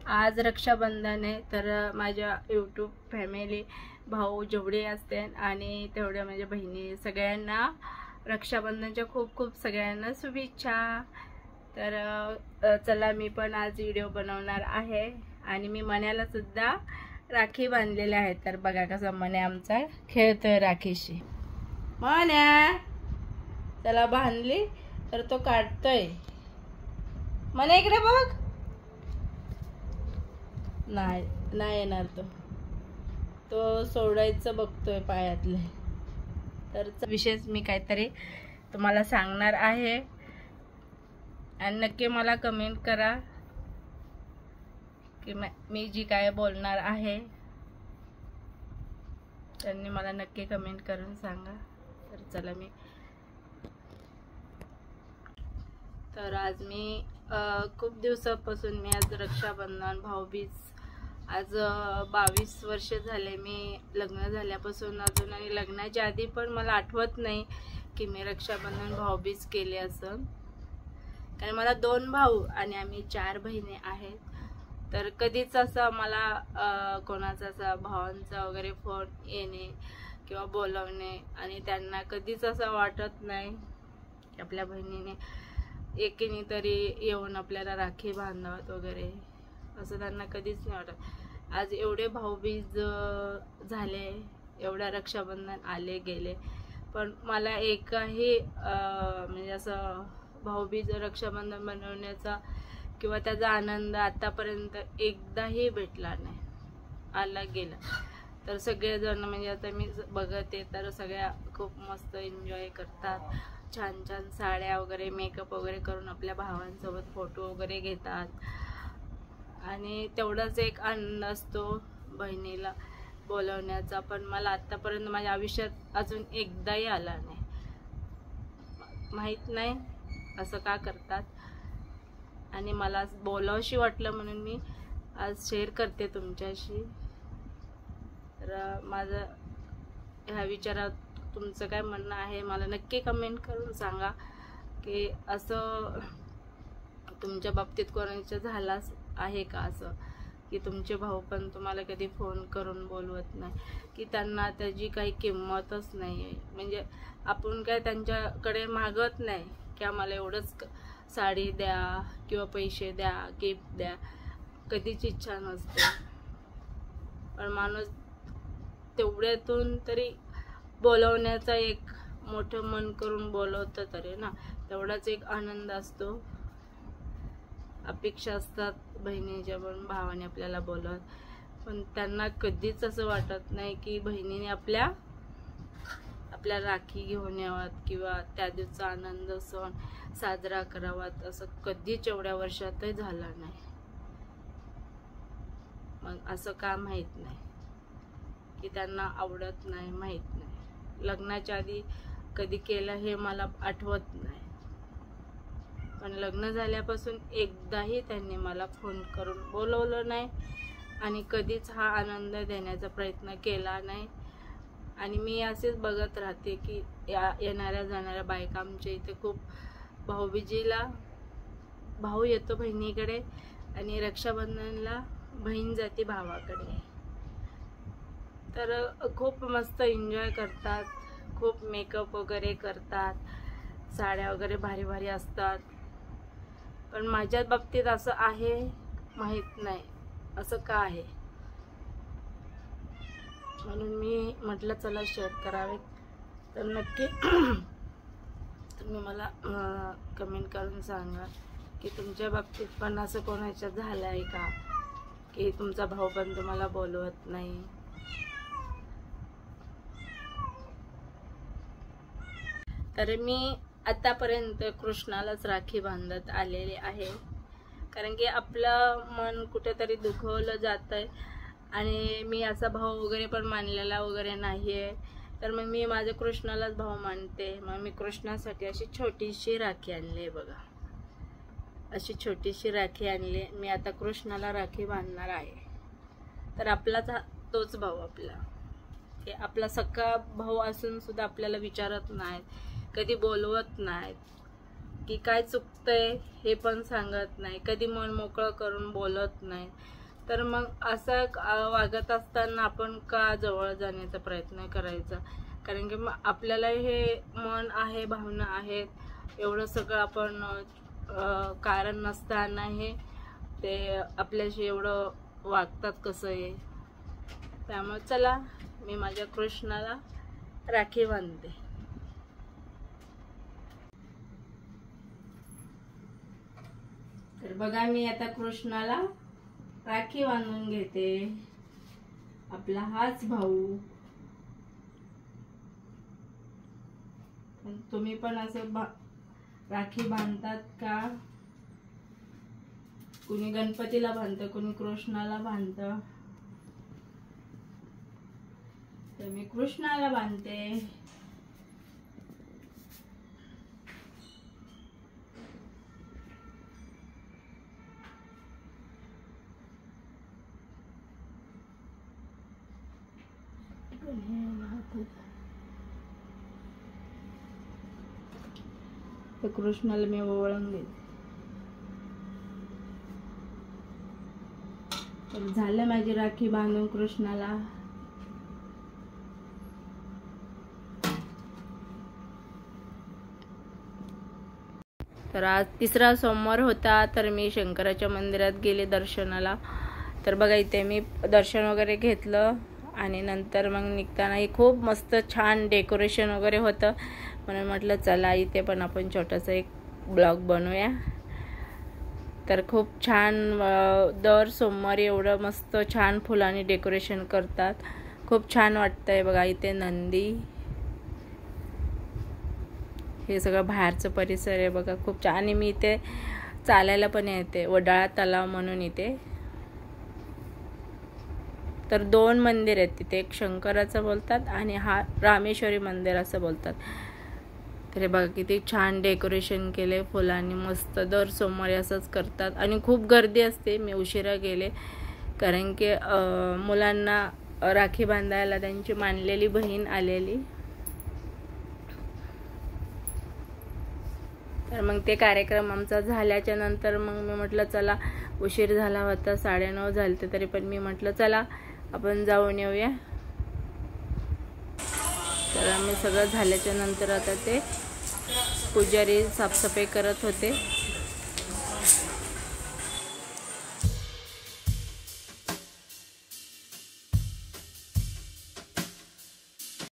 आज रक्षाबंधन आहे, तर माझ्या यूट्यूब फॅमिली भाऊ जेवढे असते आणि तेवढ्या माझ्या बहिणी सगळ्यांना रक्षाबंधनच्या खूप खूप सगळ्यांना शुभेच्छा। तर चला मी पण आज व्हिडिओ बनवणार आहे आणि मी मन्याला सुद्धा राखी बांधलेली आहे। तर बघा कसा मन्या आमचा खेळतोय राखीशी। मन्या त्याला बांधली तर तो काढतोय। मन्या इकडे बघ, नाही येणार तो सोडायचं बघतोय पायातले। तर विशेष मी काहीतरी तुम्हाला सांगणार आहे आणि नक्की मला कमेंट करा की मी जी काय बोलणार आहे त्यांनी मला नक्की कमेंट करून सांगा। तर चला तर आज मी खूप दिवसापासून मी आज रक्षाबंधन भाऊबीज आज 22 वर्ष झाले मी लग्न झाल्यापासून अजून, आणि लग्नाच्या आधी पण मला आठवत नाही की मी रक्षाबंधन भाऊबीज केले असं। कारण मला 2 भाऊ आणि आम्ही 4 बहिणी आहेत। तर कधीच असं मला कोणाचा असा भावांचा वगैरे फोन येणे किंवा बोलवणे आणि त्यांना कधीच असं वाटत नाही की आपल्या बहिणीने एकीने तरी येऊन आपल्याला राखी बांधावत वगैरे, असं त्यांना कधीच नाही वाटत। आज एवढे भाऊबीज झाले, एवढ्या रक्षाबंधन आले गेले, पण मला एकही म्हणजे असं भाऊबीज रक्षाबंधन बनवण्याचा किंवा त्याचा आनंद आतापर्यंत एकदाही भेटला नाही, आला गेला। तर सगळेजण म्हणजे आता मी बघते तर सगळ्या खूप मस्त एन्जॉय करतात, छान छान साड्या वगैरे मेकअप वगैरे करून आपल्या भावांसोबत फोटो वगैरे घेतात आणि तेवढाच एक आनंद असतो बहिणीला बोलवण्याचा। पण मला आतापर्यंत माझ्या आयुष्यात अजून एकदाही आला नाही, माहित नाही असं का करतात। आणि मला बोलावशी वाटलं म्हणून मी आज शेअर करते तुमच्याशी। तर माझं ह्या विचारात तुमचं काय म्हणणं आहे मला नक्की कमेंट करून सांगा की असं तुमच्या बाबतीत कोणाचं झालं आहे का असं, की तुमचे भाऊ पण तुम्हाला कधी फोन करून बोलवत नाही, की त्यांना त्याची काही किंमतच नाही आहे। म्हणजे आपण काय त्यांच्याकडे मागत नाही की आम्हाला एवढंच साडी द्या किंवा पैसे द्या, गिफ्ट द्या, कधीच इच्छा नसते। पण माणूस तेवढ्यातून तरी बोलवण्याचा एक मोठं मन करून बोलवतं तरी ना, तेवढाच एक आनंद असतो। अपेक्षा असतात बहिणीच्या पण भावाने आपल्याला बोलवत, पण त्यांना कधीच असं वाटत नाही की बहिणीने आपल्या राखी घेऊन यावात किंवा त्या दिवसाचा आनंद सण साजरा करावात, असं कधीच एवढ्या वर्षातही झालं नाही। मग असं का माहित नाही की त्यांना आवडत नाही, माहित नाही। लग्नाच्या आधी कधी केलं हे मला आठवत नाही, पण लग्न झाल्यापासून एकदाही त्यांनी मला फोन करून बोलवलं नाही आणि कधीच हा आनंद देण्याचा प्रयत्न केला नाही। आणि मी असेच बघत राहते की येणाऱ्या जाणाऱ्या बायका आमच्या इथे खूप भाऊबीजेला भाऊ येतो बहिणीकडे आणि रक्षाबंधनला बहीण जाते भावाकडे। तर खूप मस्त एन्जॉय करतात, खूप मेकअप वगैरे करतात, साड्या वगैरे भारी भारी असतात। पण माझ्या बाबतीत असं आहे माहीत नाही असं का आहे, म्हणून मी म्हटलं चला शेअर करावे। तर नक्की तुम्ही मला कमेंट करून सांगा की तुमच्या बाबतीत पण असं कोणाच्या झालं आहे का की तुमचा भाऊ पण तुम्हाला बोलवत नाही। तर मी आतापर्यंत कृष्णालाच राखी बांधत आलेले आहे, कारण की आपलं मन कुठेतरी दुखवलं जातंय आणि मी असा भाऊ वगैरे पण मानलेला वगैरे नाही आहे। तर मग मी माझ्या कृष्णालाच भाऊ मानते। मग मी कृष्णासाठी अशी छोटीशी राखी आणली आहे बघा, अशी छोटीशी राखी आणली। मी आता कृष्णाला राखी बांधणार आहे। तर आपलाच तोच भाऊ आपला, की आपला सख्खा भाऊ असून सुद्धा आपल्याला विचारत नाहीत, कधी बोलवत नाहीत, की काय चुकतंय हे पण सांगत नाही, कधी मन मोकळं करून बोलत नाही. तर मग असं वागत असताना आपण का जवळ जाण्याचा प्रयत्न करायचा? कारण की आपल्याला हे मन आहे, भावना आहेत, एवढं सगळं आपण कारण नसताना हे ते आपल्याशी एवढं वागतात कसं आहे. त्यामुळे चला मी माझ्या कृष्णाला राखी बांधते. तर बघा मी आता कृष्णाला राखी बांधून घेते. आपला हाच भाऊ. तुम्ही पण असं राखी बांधतात का? कुणी गणपतीला बांधतं, कुणी कृष्णाला बांधतं. तर मी कृष्णाला बांधते. तर कृष्णाला मी ओवाळून देते. तर झालं माझी राखी बांधून कृष्णाला. तर आज तिसरा सोमवार होता, तर मी शंकराच्या मंदिरात गेले दर्शनाला. तर बघा इथे मी दर्शन वगैरे घेतलं आणि नंतर मग निघताना खूप मस्त छान डेकोरेशन वगैरे होतं, म्हणून म्हटलं चला इथे पण आपण छोटासा एक ब्लॉग बनवूया. तर खूप छान दर सोमवारी एवढं मस्त छान फुलांनी डेकोरेशन करतात. खूप छान वाटतंय. बघा इथे नंदी, हे सगळं बाहेरचं परिसर आहे बघा, खूप छान. आणि मी इथे चालायला पण येते, वडाळा तलाव म्हणून इथे. तर 2 मंदिर आहेत तिथे, एक शंकराचं बोलतात आणि हा रामेश्वरी मंदिर असं बोलतात. तर हे बघा किती छान डेकोरेशन केले फुलांनी, मस्त. दर सोमवारी असंच करतात आणि खूप गर्दी असते. मी उशिरा गेले कारण की मुलांना राखी बांधायला त्यांची मानलेली बहीण आलेली. तर मग ते कार्यक्रम आमचा झाल्याच्या नंतर मग मी म्हटलं चला, उशीर झाला होता, 9:30 झाले तरी पण मी म्हटलं चला आपण जाऊन येऊया. तर आम्ही सगळं झाल्याच्या नंतर आता ते पुजारी साफसफाई करत होते.